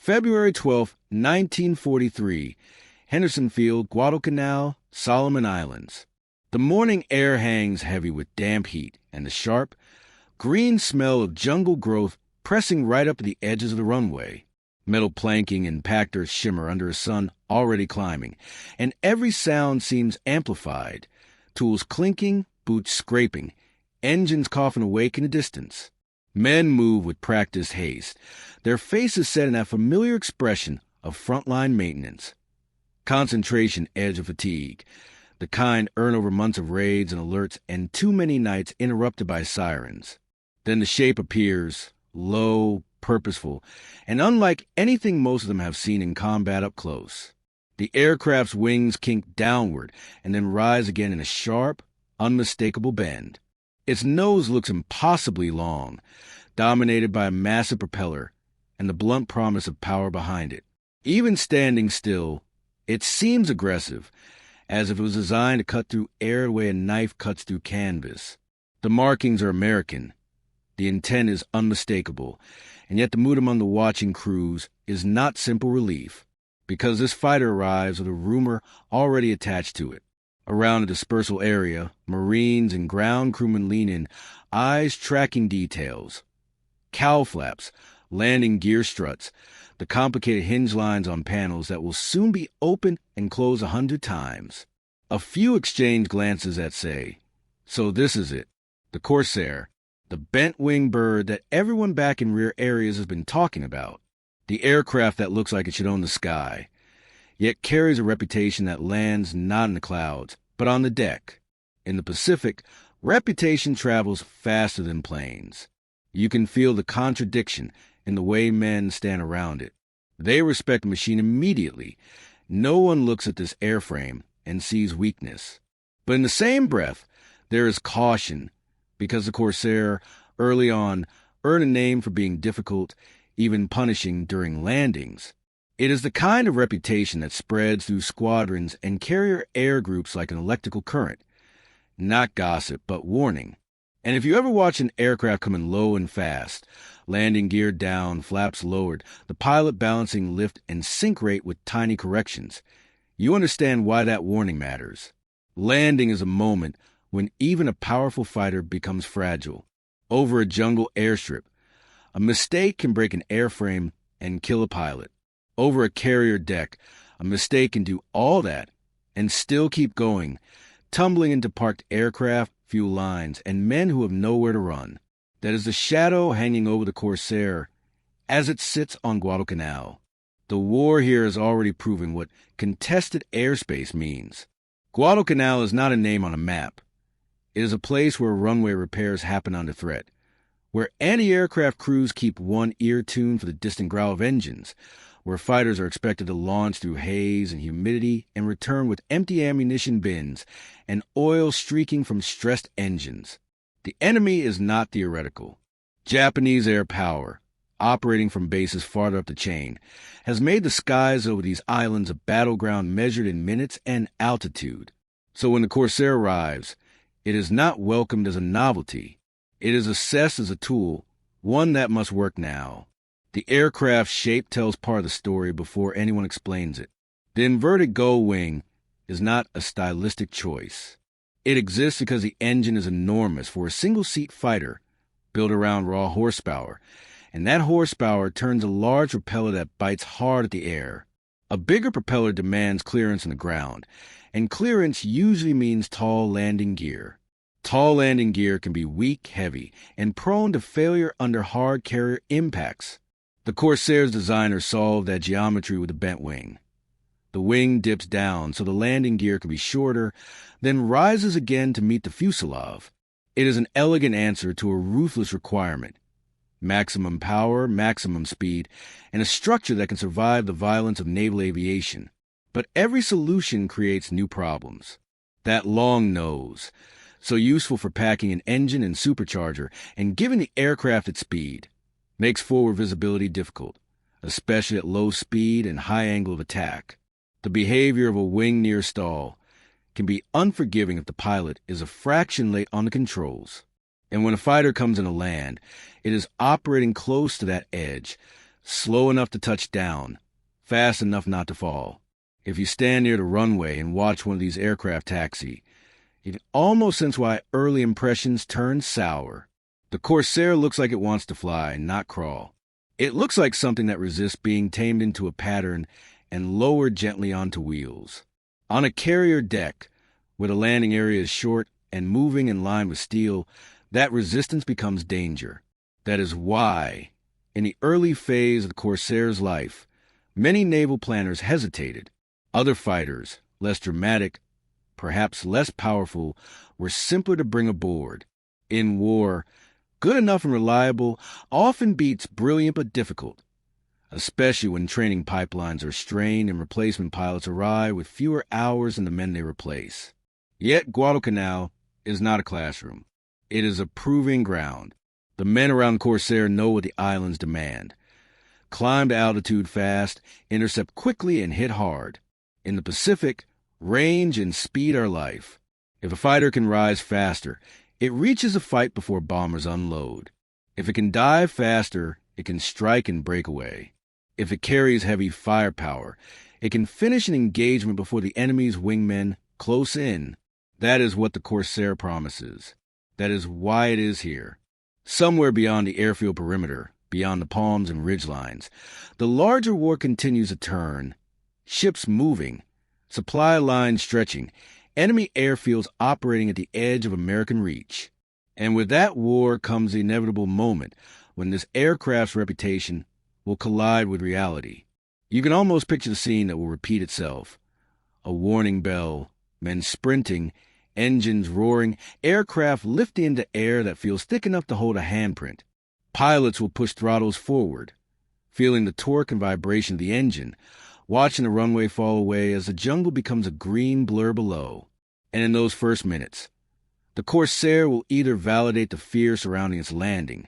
February 12, 1943, Henderson Field, Guadalcanal, Solomon Islands. The morning air hangs heavy with damp heat and the sharp, green smell of jungle growth pressing right up to the edges of the runway. Metal planking and packed earth shimmer under a sun already climbing, and every sound seems amplified. Tools clinking, boots scraping, engines coughing awake in the distance. Men move with practiced haste, their faces set in that familiar expression of frontline maintenance. Concentration edge of fatigue, the kind earned over months of raids and alerts and too many nights interrupted by sirens. Then the shape appears, low, purposeful, and unlike anything most of them have seen in combat up close. The aircraft's wings kink downward and then rise again in a sharp, unmistakable bend. Its nose looks impossibly long, dominated by a massive propeller and the blunt promise of power behind it. Even standing still, it seems aggressive, as if it was designed to cut through air the way a knife cuts through canvas. The markings are American. The intent is unmistakable, and yet the mood among the watching crews is not simple relief, because this fighter arrives with a rumor already attached to it. Around the dispersal area, Marines and ground crewmen lean in, eyes tracking details. Cowl flaps, landing gear struts, the complicated hinge lines on panels that will soon be open and close 100 times. A few exchange glances that say, so this is it, the Corsair, the bent-wing bird that everyone back in rear areas has been talking about. The aircraft that looks like it should own the sky, yet carries a reputation that lands not in the clouds, but on the deck. In the Pacific, reputation travels faster than planes. You can feel the contradiction in the way men stand around it. They respect the machine immediately. No one looks at this airframe and sees weakness. But in the same breath, there is caution, because the Corsair, early on, earned a name for being difficult, even punishing during landings. It is the kind of reputation that spreads through squadrons and carrier air groups like an electrical current. Not gossip, but warning. And if you ever watch an aircraft coming low and fast, landing gear down, flaps lowered, the pilot balancing lift and sink rate with tiny corrections, you understand why that warning matters. Landing is a moment when even a powerful fighter becomes fragile. Over a jungle airstrip, a mistake can break an airframe and kill a pilot. Over a carrier deck, a mistake can do all that and still keep going, tumbling into parked aircraft, fuel lines, and men who have nowhere to run. That is the shadow hanging over the Corsair as it sits on Guadalcanal. The war here is already proving what contested airspace means. Guadalcanal is not a name on a map. It is a place where runway repairs happen under threat, where anti-aircraft crews keep one ear tuned for the distant growl of engines, where fighters are expected to launch through haze and humidity and return with empty ammunition bins and oil streaking from stressed engines. The enemy is not theoretical. Japanese air power, operating from bases farther up the chain, has made the skies over these islands a battleground measured in minutes and altitude. So when the Corsair arrives, it is not welcomed as a novelty. It is assessed as a tool, one that must work now. The aircraft's shape tells part of the story before anyone explains it. The inverted gull wing is not a stylistic choice. It exists because the engine is enormous for a single-seat fighter built around raw horsepower, and that horsepower turns a large propeller that bites hard at the air. A bigger propeller demands clearance on the ground, and clearance usually means tall landing gear. Tall landing gear can be weak, heavy, and prone to failure under hard carrier impacts. The Corsair's designer solved that geometry with the bent wing. The wing dips down so the landing gear can be shorter, then rises again to meet the fuselage. It is an elegant answer to a ruthless requirement. Maximum power, maximum speed, and a structure that can survive the violence of naval aviation. But every solution creates new problems. That long nose, so useful for packing an engine and supercharger and giving the aircraft its speed, makes forward visibility difficult, especially at low speed and high angle of attack. The behavior of a wing near stall can be unforgiving if the pilot is a fraction late on the controls. And when a fighter comes in to land, it is operating close to that edge, slow enough to touch down, fast enough not to fall. If you stand near the runway and watch one of these aircraft taxi, you can almost sense why early impressions turn sour. The Corsair looks like it wants to fly, not crawl. It looks like something that resists being tamed into a pattern and lowered gently onto wheels. On a carrier deck, where the landing area is short and moving in line with steel, that resistance becomes danger. That is why, in the early phase of the Corsair's life, many naval planners hesitated. Other fighters, less dramatic, perhaps less powerful, were simpler to bring aboard. In war, good enough and reliable often beats brilliant but difficult, especially when training pipelines are strained and replacement pilots arrive with fewer hours than the men they replace. Yet Guadalcanal is not a classroom. It is a proving ground. The men around Corsair know what the islands demand. Climb to altitude fast, intercept quickly, and hit hard. In the Pacific, range and speed are life. If a fighter can rise faster, it reaches a fight before bombers unload. If it can dive faster, it can strike and break away. If it carries heavy firepower, it can finish an engagement before the enemy's wingmen close in. That is what the Corsair promises. That is why it is here. Somewhere beyond the airfield perimeter, beyond the palms and ridgelines, the larger war continues to turn. Ships moving, supply lines stretching, enemy airfields operating at the edge of American reach. And with that war comes the inevitable moment when this aircraft's reputation will collide with reality. You can almost picture the scene that will repeat itself. A warning bell, men sprinting, engines roaring, aircraft lifting into air that feels thick enough to hold a handprint. Pilots will push throttles forward, feeling the torque and vibration of the engine, watching the runway fall away as the jungle becomes a green blur below. And in those first minutes, the Corsair will either validate the fear surrounding its landing,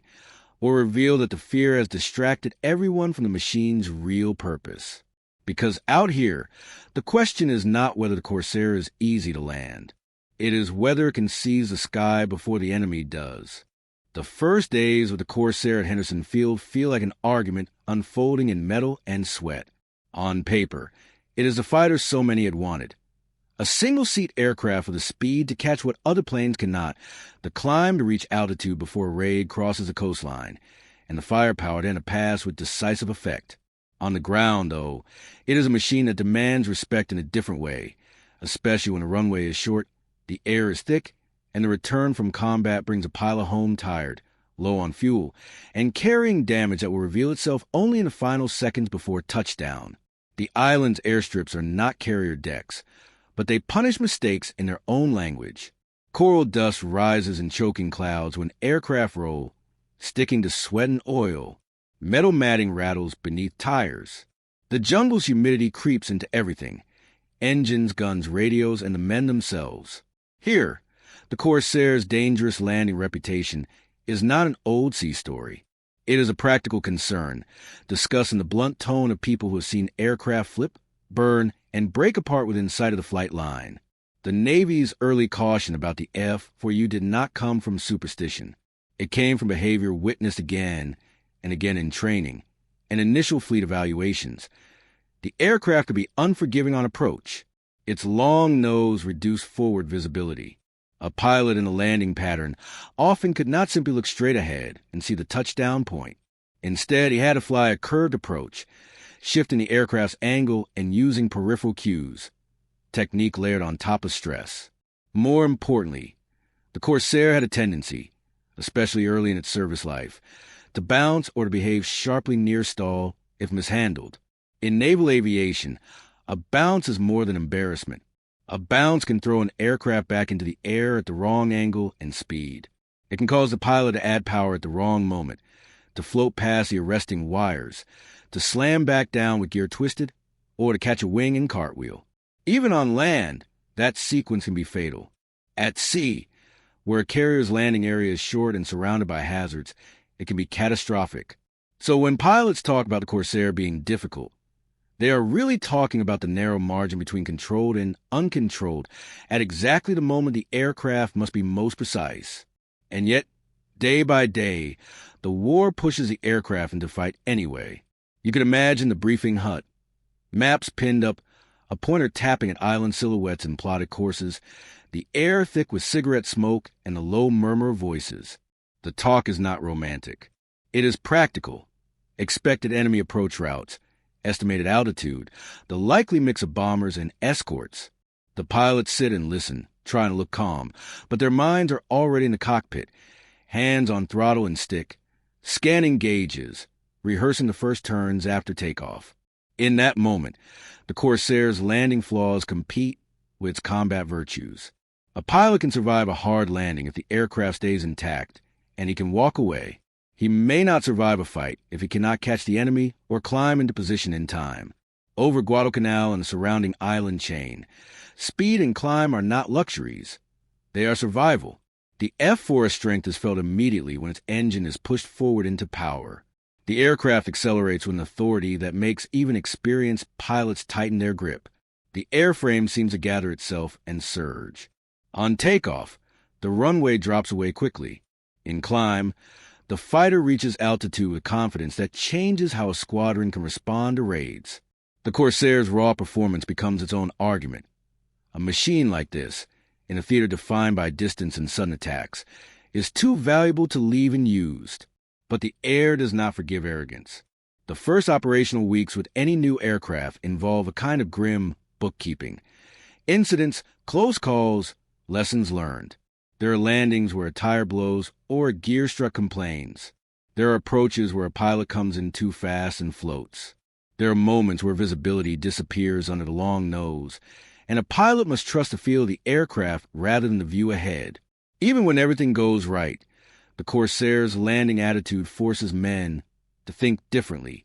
or reveal that the fear has distracted everyone from the machine's real purpose. Because out here, the question is not whether the Corsair is easy to land. It is whether it can seize the sky before the enemy does. The first days with the Corsair at Henderson Field feel like an argument unfolding in metal and sweat. On paper, it is the fighter so many had wanted. A single-seat aircraft with the speed to catch what other planes cannot, the climb to reach altitude before a raid crosses the coastline, and the firepower then to pass with decisive effect. On the ground, though, it is a machine that demands respect in a different way, especially when the runway is short, the air is thick, and the return from combat brings a pilot home tired, low on fuel, and carrying damage that will reveal itself only in the final seconds before touchdown. The island's airstrips are not carrier decks, but they punish mistakes in their own language. Coral dust rises in choking clouds when aircraft roll, sticking to sweat and oil. Metal matting rattles beneath tires. The jungle's humidity creeps into everything: engines, guns, radios, and the men themselves. Here, the Corsair's dangerous landing reputation is not an old sea story. It is a practical concern, discussing the blunt tone of people who have seen aircraft flip, burn, and break apart within sight of the flight line. The Navy's early caution about the F4U did not come from superstition. It came from behavior witnessed again and again in training and initial fleet evaluations. The aircraft could be unforgiving on approach. Its long nose reduced forward visibility. A pilot in a landing pattern often could not simply look straight ahead and see the touchdown point. Instead, he had to fly a curved approach, shifting the aircraft's angle and using peripheral cues, technique layered on top of stress. More importantly, the Corsair had a tendency, especially early in its service life, to bounce or to behave sharply near stall if mishandled. In naval aviation, a bounce is more than embarrassment. A bounce can throw an aircraft back into the air at the wrong angle and speed. It can cause the pilot to add power at the wrong moment, to float past the arresting wires, to slam back down with gear twisted, or to catch a wing and cartwheel. Even on land, that sequence can be fatal. At sea, where a carrier's landing area is short and surrounded by hazards, it can be catastrophic. So when pilots talk about the Corsair being difficult, they are really talking about the narrow margin between controlled and uncontrolled at exactly the moment the aircraft must be most precise. And yet, day by day, the war pushes the aircraft into fight anyway. You could imagine the briefing hut. Maps pinned up, a pointer tapping at island silhouettes and plotted courses, the air thick with cigarette smoke and a low murmur of voices. The talk is not romantic. It is practical. Expected enemy approach routes, estimated altitude, the likely mix of bombers and escorts. The pilots sit and listen, trying to look calm, but their minds are already in the cockpit, hands on throttle and stick, scanning gauges, rehearsing the first turns after takeoff. In that moment, the Corsair's landing flaws compete with its combat virtues. A pilot can survive a hard landing if the aircraft stays intact, and he can walk away. He may not survive a fight if he cannot catch the enemy or climb into position in time. Over Guadalcanal and the surrounding island chain, speed and climb are not luxuries. They are survival. The F4 strength is felt immediately when its engine is pushed forward into power. The aircraft accelerates with an authority that makes even experienced pilots tighten their grip. The airframe seems to gather itself and surge. On takeoff, the runway drops away quickly. In climb, the fighter reaches altitude with confidence that changes how a squadron can respond to raids. The Corsair's raw performance becomes its own argument. A machine like this, in a theater defined by distance and sudden attacks, is too valuable to leave unused. But the air does not forgive arrogance. The first operational weeks with any new aircraft involve a kind of grim bookkeeping. Incidents, close calls, lessons learned. There are landings where a tire blows or a gear strut complains. There are approaches where a pilot comes in too fast and floats. There are moments where visibility disappears under the long nose, and a pilot must trust the feel of the aircraft rather than the view ahead. Even when everything goes right, the Corsair's landing attitude forces men to think differently,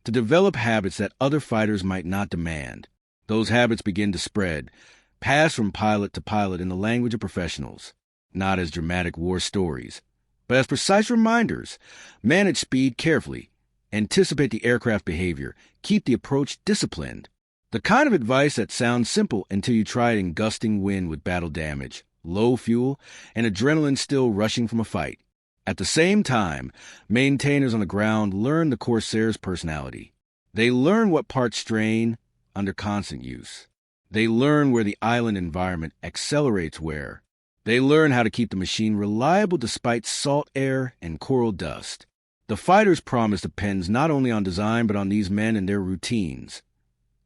to develop habits that other fighters might not demand. Those habits begin to spread, pass from pilot to pilot in the language of professionals, not as dramatic war stories, but as precise reminders. Manage speed carefully, anticipate the aircraft behavior, keep the approach disciplined. The kind of advice that sounds simple until you try it in gusting wind with battle damage, low fuel, and adrenaline still rushing from a fight. At the same time, maintainers on the ground learn the Corsair's personality. They learn what parts strain under constant use. They learn where the island environment accelerates wear. They learn how to keep the machine reliable despite salt air and coral dust. The fighter's promise depends not only on design but on these men and their routines.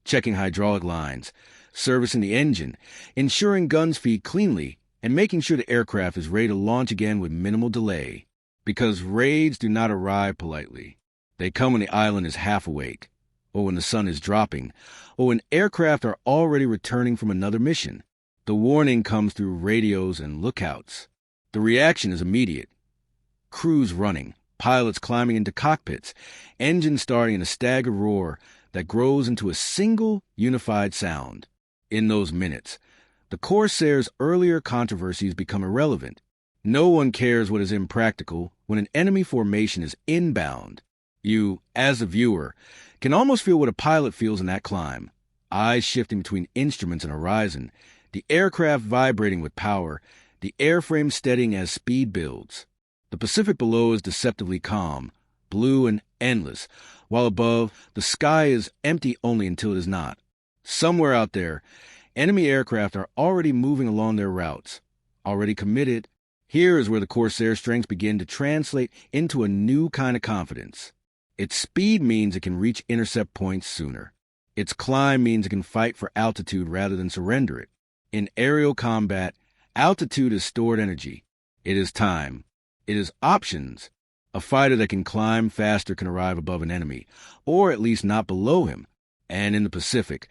Checking hydraulic lines, servicing the engine, ensuring guns feed cleanly, and making sure the aircraft is ready to launch again with minimal delay. Because raids do not arrive politely. They come when the island is half awake, or when the sun is dropping, or when aircraft are already returning from another mission. The warning comes through radios and lookouts. The reaction is immediate. Crews running, pilots climbing into cockpits, engines starting in a staggered roar that grows into a single, unified sound. In those minutes, the Corsair's earlier controversies become irrelevant. No one cares what is impractical when an enemy formation is inbound. You, as a viewer, can almost feel what a pilot feels in that climb. Eyes shifting between instruments and horizon, the aircraft vibrating with power, the airframe steadying as speed builds. The Pacific below is deceptively calm, blue and endless, while above, the sky is empty only until it is not. Somewhere out there, enemy aircraft are already moving along their routes, already committed. Here is where the Corsair strengths begin to translate into a new kind of confidence. Its speed means it can reach intercept points sooner. Its climb means it can fight for altitude rather than surrender it. In aerial combat, altitude is stored energy. It is time. It is options. A fighter that can climb faster can arrive above an enemy, or at least not below him. And in the Pacific,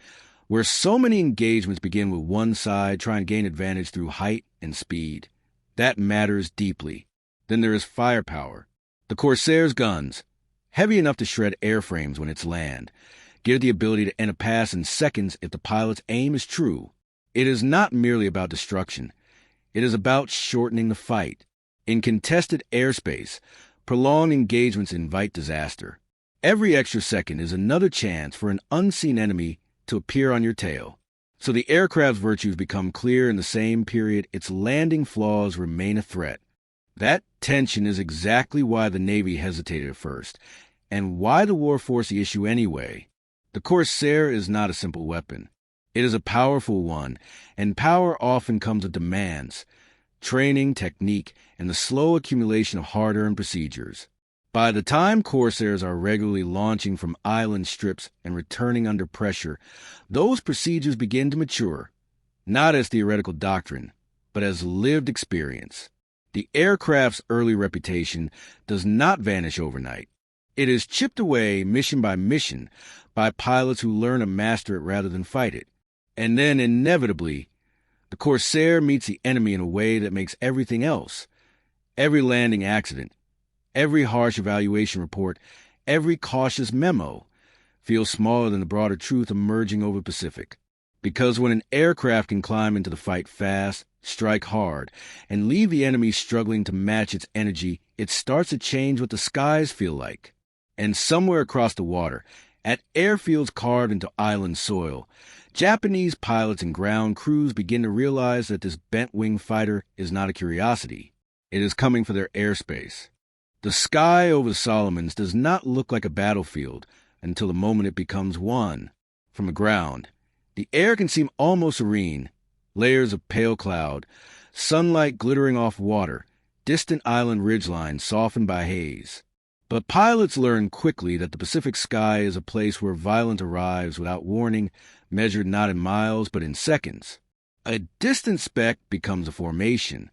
where so many engagements begin with one side trying to gain advantage through height and speed, that matters deeply. Then there is firepower. The Corsair's guns, heavy enough to shred airframes when it's land, give the ability to end a pass in seconds if the pilot's aim is true. It is not merely about destruction. It is about shortening the fight. In contested airspace, prolonged engagements invite disaster. Every extra second is another chance for an unseen enemy to appear on your tail. So the aircraft's virtues become clear in the same period its landing flaws remain a threat. That tension is exactly why the Navy hesitated at first, and why the war forced the issue anyway. The Corsair is not a simple weapon. It is a powerful one, and power often comes with demands, training, technique, and the slow accumulation of hard-earned procedures. By the time Corsairs are regularly launching from island strips and returning under pressure, those procedures begin to mature, not as theoretical doctrine, but as lived experience. The aircraft's early reputation does not vanish overnight. It is chipped away mission by mission by pilots who learn to master it rather than fight it. And then, inevitably, the Corsair meets the enemy in a way that makes everything else, every landing accident, every harsh evaluation report, every cautious memo, feel smaller than the broader truth emerging over the Pacific. Because when an aircraft can climb into the fight fast, strike hard, and leave the enemy struggling to match its energy, it starts to change what the skies feel like. And somewhere across the water, at airfields carved into island soil, Japanese pilots and ground crews begin to realize that this bent-wing fighter is not a curiosity. It is coming for their airspace. The sky over the Solomons does not look like a battlefield until the moment it becomes one. From the ground, the air can seem almost serene, layers of pale cloud, sunlight glittering off water, distant island ridgelines softened by haze. But pilots learn quickly that the Pacific sky is a place where violence arrives without warning, measured not in miles but in seconds. A distant speck becomes a formation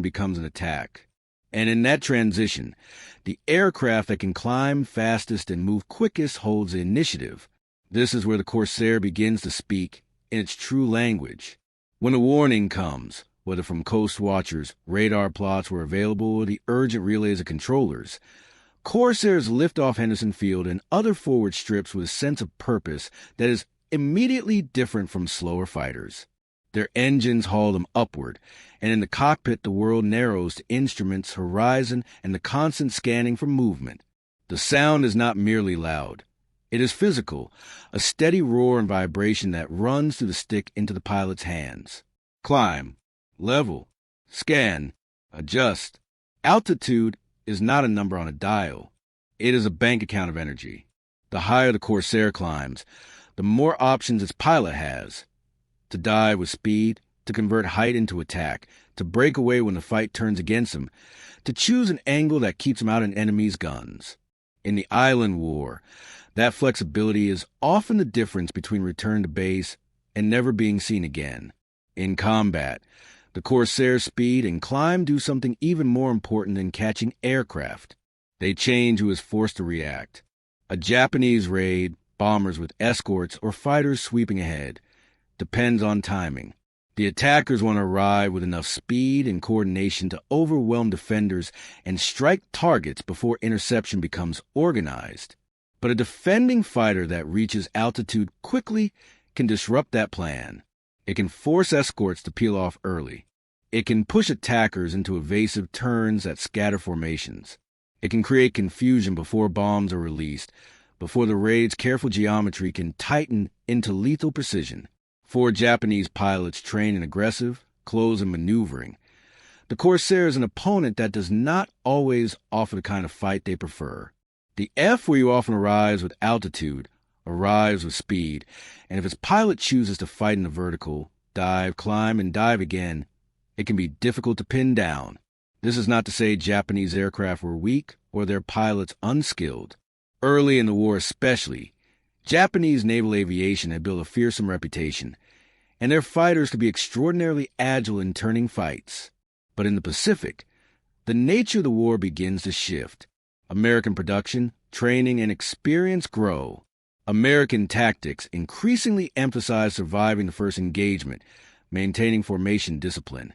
becomes an attack. And in that transition, the aircraft that can climb fastest and move quickest holds the initiative. This is where the Corsair begins to speak in its true language. When a warning comes, whether from coast watchers, radar plots were available, or the urgent relays of controllers, Corsairs lift off Henderson Field and other forward strips with a sense of purpose that is immediately different from slower fighters. Their engines haul them upward, and in the cockpit the world narrows to instruments, horizon, and the constant scanning for movement. The sound is not merely loud. It is physical, a steady roar and vibration that runs through the stick into the pilot's hands. Climb, level, scan, adjust. Altitude is not a number on a dial. It is a bank account of energy. The higher the Corsair climbs, the more options its pilot has. To dive with speed, to convert height into attack, to break away when the fight turns against him, to choose an angle that keeps him out of enemies' guns. In the island war, that flexibility is often the difference between return to base and never being seen again. In combat, the Corsair's speed and climb do something even more important than catching aircraft. They change who is forced to react. A Japanese raid, bombers with escorts, or fighters sweeping ahead, depends on timing. The attackers want to arrive with enough speed and coordination to overwhelm defenders and strike targets before interception becomes organized. But a defending fighter that reaches altitude quickly can disrupt that plan. It can force escorts to peel off early. It can push attackers into evasive turns that scatter formations. It can create confusion before bombs are released, before the raid's careful geometry can tighten into lethal precision. 4 Japanese pilots train in aggressive, close, and maneuvering. The Corsair is an opponent that does not always offer the kind of fight they prefer. The F4U often arrives with altitude, arrives with speed, and if its pilot chooses to fight in the vertical, dive, climb, and dive again, it can be difficult to pin down. This is not to say Japanese aircraft were weak or their pilots unskilled. Early in the war especially, Japanese naval aviation had built a fearsome reputation, and their fighters could be extraordinarily agile in turning fights. But in the Pacific, the nature of the war begins to shift. American production, training, and experience grow. American tactics increasingly emphasize surviving the first engagement, maintaining formation discipline,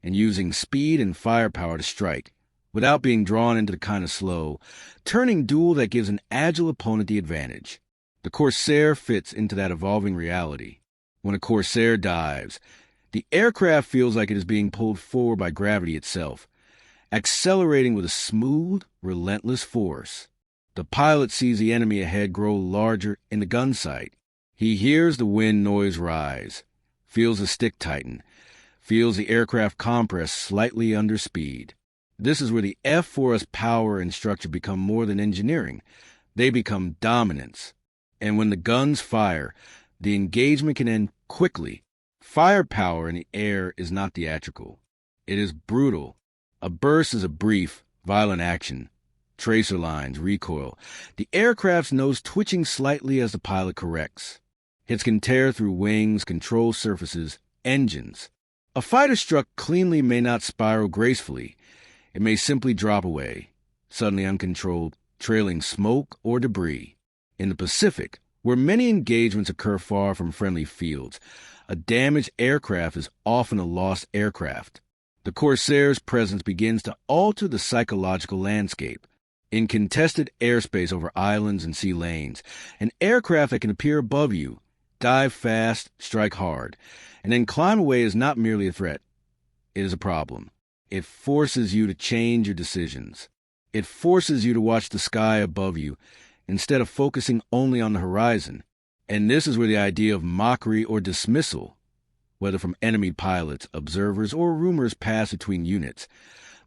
and using speed and firepower to strike, without being drawn into the kind of slow, turning duel that gives an agile opponent the advantage. The Corsair fits into that evolving reality. When a Corsair dives, the aircraft feels like it is being pulled forward by gravity itself, accelerating with a smooth, relentless force. The pilot sees the enemy ahead grow larger in the gun sight. He hears the wind noise rise, feels the stick tighten, feels the aircraft compress slightly under speed. This is where the F4's power and structure become more than engineering. They become dominance. And when the guns fire, the engagement can end quickly. Firepower in the air is not theatrical. It is brutal. A burst is a brief, violent action. Tracer lines, recoil. The aircraft's nose twitching slightly as the pilot corrects. Hits can tear through wings, control surfaces, engines. A fighter struck cleanly may not spiral gracefully. It may simply drop away, suddenly uncontrolled, trailing smoke or debris. In the Pacific, where many engagements occur far from friendly fields, a damaged aircraft is often a lost aircraft. The Corsair's presence begins to alter the psychological landscape. In contested airspace over islands and sea lanes, an aircraft that can appear above you, dive fast, strike hard, and then climb away is not merely a threat. It is a problem. It forces you to change your decisions. It forces you to watch the sky above you instead of focusing only on the horizon. And this is where the idea of mockery or dismissal, whether from enemy pilots, observers, or rumors passed between units,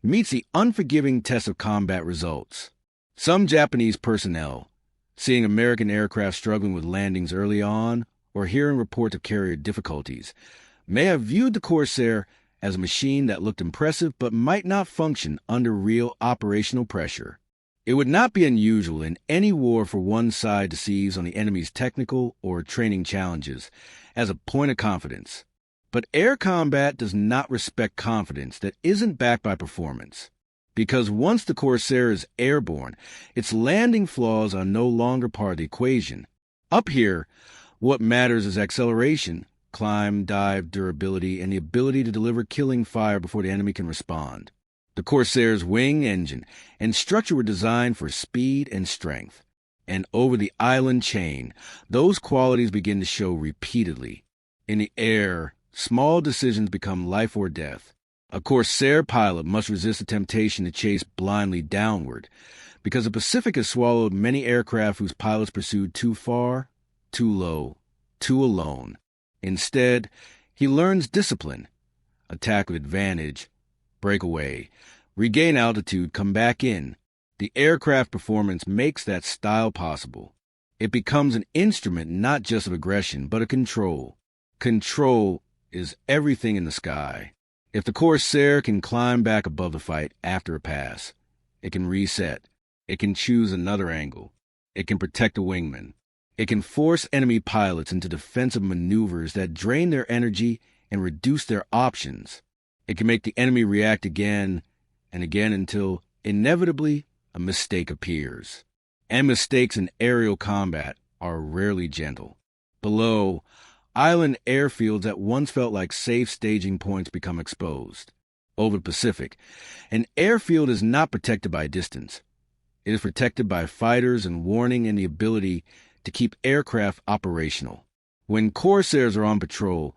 meets the unforgiving test of combat results. Some Japanese personnel, seeing American aircraft struggling with landings early on or hearing reports of carrier difficulties, may have viewed the Corsair as a machine that looked impressive but might not function under real operational pressure. It would not be unusual in any war for one side to seize on the enemy's technical or training challenges as a point of confidence. But air combat does not respect confidence that isn't backed by performance. Because once the Corsair is airborne, its landing flaws are no longer part of the equation. Up here, what matters is acceleration, climb, dive, durability, and the ability to deliver killing fire before the enemy can respond. The Corsair's wing, engine, and structure were designed for speed and strength. And over the island chain, those qualities begin to show repeatedly. In the air, small decisions become life or death. A Corsair pilot must resist the temptation to chase blindly downward, because the Pacific has swallowed many aircraft whose pilots pursued too far, too low, too alone. Instead, he learns discipline, attack with advantage, break away, regain altitude, come back in. The aircraft performance makes that style possible. It becomes an instrument not just of aggression, but of control. Control is everything in the sky. If the Corsair can climb back above the fight after a pass, it can reset, it can choose another angle, it can protect a wingman, it can force enemy pilots into defensive maneuvers that drain their energy and reduce their options. It can make the enemy react again and again until, inevitably, a mistake appears. And mistakes in aerial combat are rarely gentle. Below, island airfields that once felt like safe staging points become exposed. Over the Pacific, an airfield is not protected by distance. It is protected by fighters and warning and the ability to keep aircraft operational. When Corsairs are on patrol,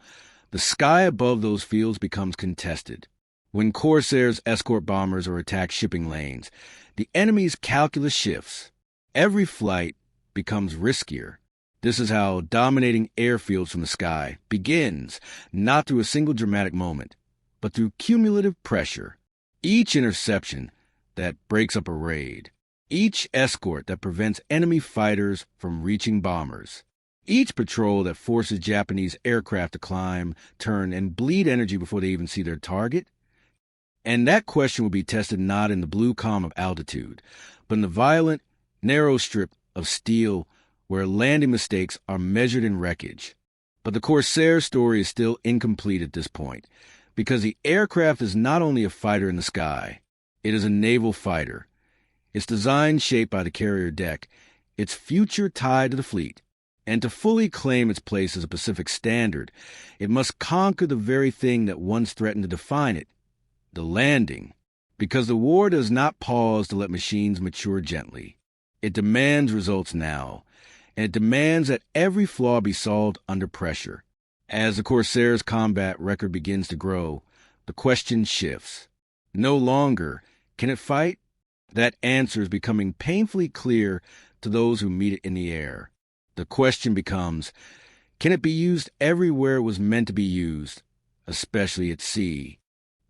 the sky above those fields becomes contested. When Corsairs escort bombers or attack shipping lanes, the enemy's calculus shifts. Every flight becomes riskier. This is how dominating airfields from the sky begins, not through a single dramatic moment, but through cumulative pressure. Each interception that breaks up a raid, each escort that prevents enemy fighters from reaching bombers, each patrol that forces Japanese aircraft to climb, turn, and bleed energy before they even see their target. And that question will be tested not in the blue calm of altitude, but in the violent, narrow strip of steel where landing mistakes are measured in wreckage. But the Corsair story is still incomplete at this point, because the aircraft is not only a fighter in the sky, it is a naval fighter. Its design shaped by the carrier deck, its future tied to the fleet. And to fully claim its place as a Pacific standard, it must conquer the very thing that once threatened to define it, the landing. Because the war does not pause to let machines mature gently. It demands results now, and it demands that every flaw be solved under pressure. As the Corsair's combat record begins to grow, the question shifts. No longer, can it fight? That answer is becoming painfully clear to those who meet it in the air. The question becomes, can it be used everywhere it was meant to be used, especially at sea?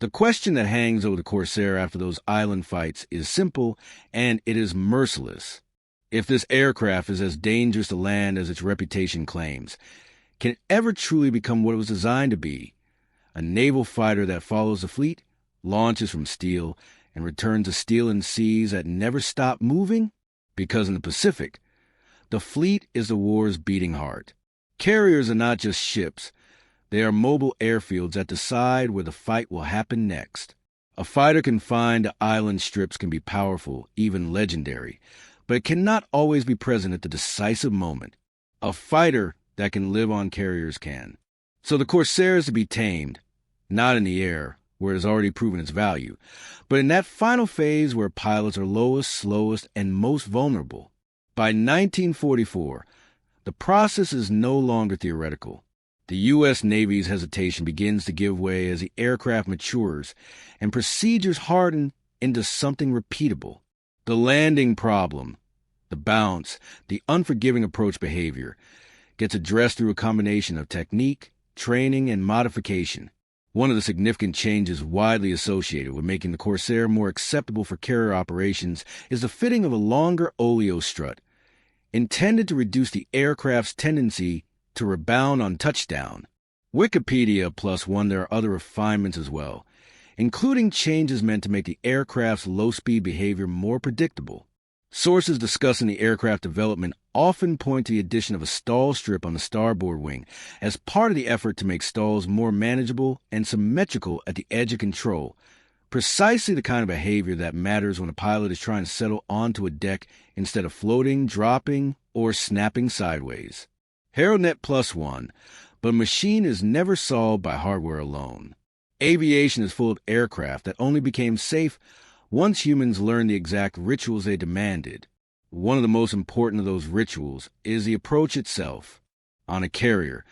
The question that hangs over the Corsair after those island fights is simple, and it is merciless. If this aircraft is as dangerous to land as its reputation claims, can it ever truly become what it was designed to be? A naval fighter that follows the fleet, launches from steel, and returns to steel in seas that never stop moving? Because in the Pacific, the fleet is the war's beating heart. Carriers are not just ships. They are mobile airfields that decide where the fight will happen next. A fighter confined to island strips can be powerful, even legendary, but it cannot always be present at the decisive moment. A fighter that can live on carriers can. So the Corsair is to be tamed, not in the air, where it has already proven its value, but in that final phase where pilots are lowest, slowest, and most vulnerable. By 1944, the process is no longer theoretical. The U.S. Navy's hesitation begins to give way as the aircraft matures and procedures harden into something repeatable. The landing problem, the bounce, the unforgiving approach behavior, gets addressed through a combination of technique, training, and modification. One of the significant changes widely associated with making the Corsair more acceptable for carrier operations is the fitting of a longer oleo strut, intended to reduce the aircraft's tendency to rebound on touchdown. Wikipedia plus one there are other refinements as well, including changes meant to make the aircraft's low-speed behavior more predictable. Sources discussing the aircraft development often point to the addition of a stall strip on the starboard wing as part of the effort to make stalls more manageable and symmetrical at the edge of control, precisely the kind of behavior that matters when a pilot is trying to settle onto a deck instead of floating, dropping, or snapping sideways. HaroNet plus one, but a machine is never solved by hardware alone. Aviation is full of aircraft that only became safe once humans learned the exact rituals they demanded. One of the most important of those rituals is the approach itself. On a carrier,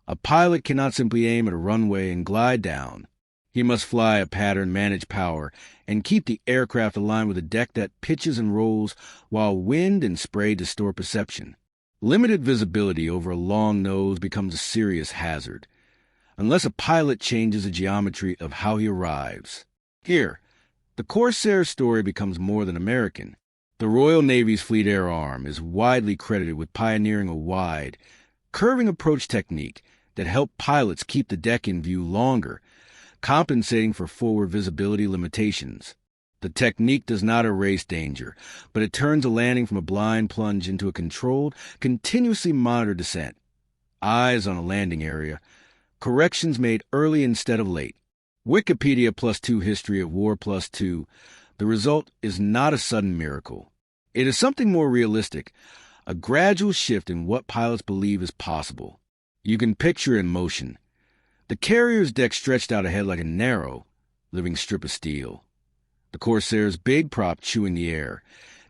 a pilot cannot simply aim at a runway and glide down. He must fly a pattern, manage power, and keep the aircraft aligned with a deck that pitches and rolls while wind and spray distort perception. Limited visibility over a long nose becomes a serious hazard, unless a pilot changes the geometry of how he arrives. Here, the Corsair story becomes more than American. The Royal Navy's Fleet Air Arm is widely credited with pioneering a wide, curving approach technique that helped pilots keep the deck in view longer, compensating for forward visibility limitations. The technique does not erase danger, but it turns a landing from a blind plunge into a controlled, continuously monitored descent. Eyes on a landing area. Corrections made early instead of late. Wikipedia plus two history of War plus two. The result is not a sudden miracle. It is something more realistic, a gradual shift in what pilots believe is possible. You can picture it in motion. The carrier's deck stretched out ahead like a narrow, living strip of steel. The Corsair's big prop chewing the air,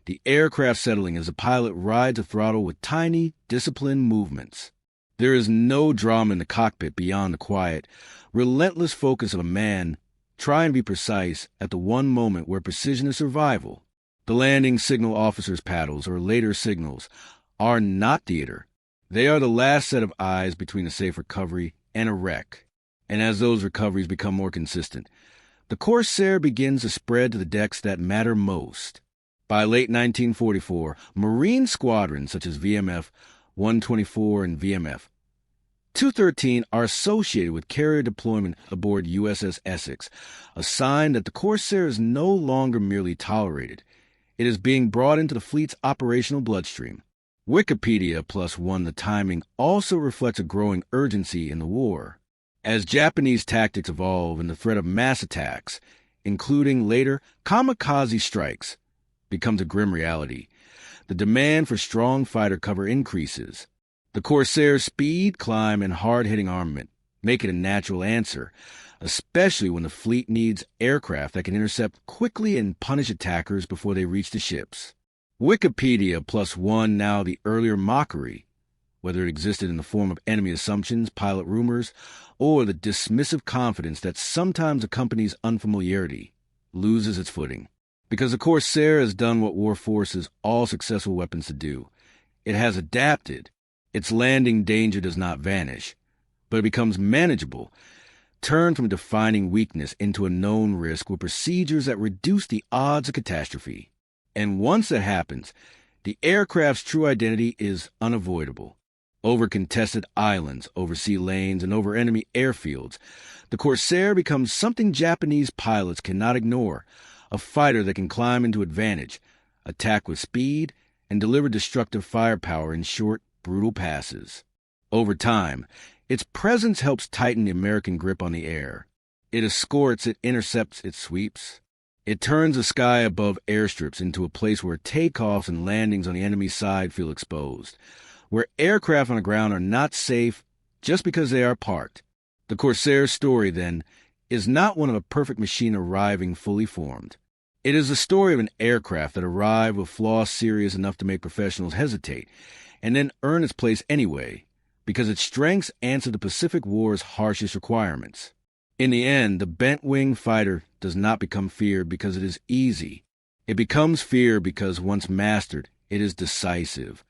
the aircraft settling as the pilot rides the throttle with tiny, disciplined movements. There is no drama in the cockpit beyond the quiet, relentless focus of a man trying to be precise at the one moment where precision is survival. The landing signal officer's paddles, or later signals, are not theater. They are the last set of eyes between a safe recovery and a wreck. And as those recoveries become more consistent, the Corsair begins to spread to the decks that matter most. By late 1944, Marine squadrons such as VMF 124 and VMF 213 are associated with carrier deployment aboard USS Essex, a sign that the Corsair is no longer merely tolerated. It is being brought into the fleet's operational bloodstream. Wikipedia plus one the timing also reflects a growing urgency in the war. As Japanese tactics evolve and the threat of mass attacks, including later kamikaze strikes, becomes a grim reality, the demand for strong fighter cover increases. The Corsair's speed, climb, and hard-hitting armament make it a natural answer, especially when the fleet needs aircraft that can intercept quickly and punish attackers before they reach the ships. Wikipedia plus one now the earlier mockery, whether it existed in the form of enemy assumptions, pilot rumors, or the dismissive confidence that sometimes accompanies unfamiliarity, loses its footing. Because the Corsair has done what war forces all successful weapons to do. It has adapted. Its landing danger does not vanish, but it becomes manageable. turn from defining weakness into a known risk with procedures that reduce the odds of catastrophe. And once that happens, the aircraft's true identity is unavoidable. Over contested islands, over sea lanes, and over enemy airfields, the Corsair becomes something Japanese pilots cannot ignore, a fighter that can climb into advantage, attack with speed, and deliver destructive firepower in short, brutal passes. Over time, its presence helps tighten the American grip on the air. It escorts, it intercepts, it sweeps. It turns the sky above airstrips into a place where takeoffs and landings on the enemy side feel exposed, where aircraft on the ground are not safe just because they are parked. The Corsair's story, then, is not one of a perfect machine arriving fully formed. It is the story of an aircraft that arrived with flaws serious enough to make professionals hesitate, and then earn its place anyway, because its strengths answer the Pacific War's harshest requirements. In the end, the bent-wing fighter does not become feared because it is easy. It becomes fear because once mastered, it is decisive.